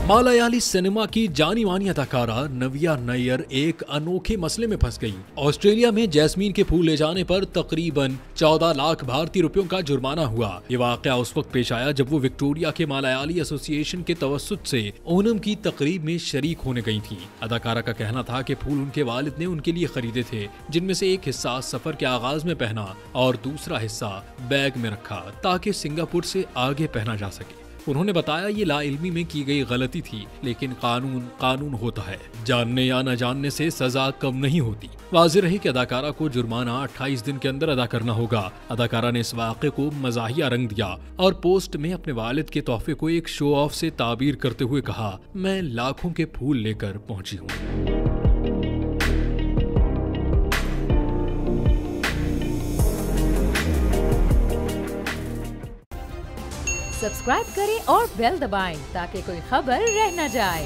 Malayali cinema की जानी मानी अदाकारा नव्या नैयर एक अनोखे मसले में फंस गई। ऑस्ट्रेलिया में जैस्मीन के फूल ले जाने पर तकरीबन 14 लाख भारतीय रुपयों का जुर्माना हुआ। ये वाकया उस वक्त पेश आया जब वो विक्टोरिया के मलयाली एसोसिएशन के तवस्सुत से ओनम की तकरीब में शरीक होने गई थी। अदाकारा का कहना था कि फूल उनके वालिद ने उनके लिए खरीदे थे, जिनमें से एक हिस्सा सफर के आगाज में पहना और दूसरा हिस्सा बैग में रखा ताकि सिंगापुर से आगे पहना जा सके। उन्होंने बताया ये लाइल्मी में की गई गलती थी, लेकिन कानून कानून होता है, जानने या न जानने से सजा कम नहीं होती। वाज़ेह रही कि अदाकारा को जुर्माना 28 दिन के अंदर अदा करना होगा। अदाकारा ने इस वाक़े को मज़ाहिया रंग दिया और पोस्ट में अपने वालिद के तोहफे को एक शो ऑफ से ताबीर करते हुए कहा, मैं लाखों के फूल लेकर पहुंची हूँ। सब्सक्राइब करें और बेल दबाएं ताकि कोई खबर रह न जाए।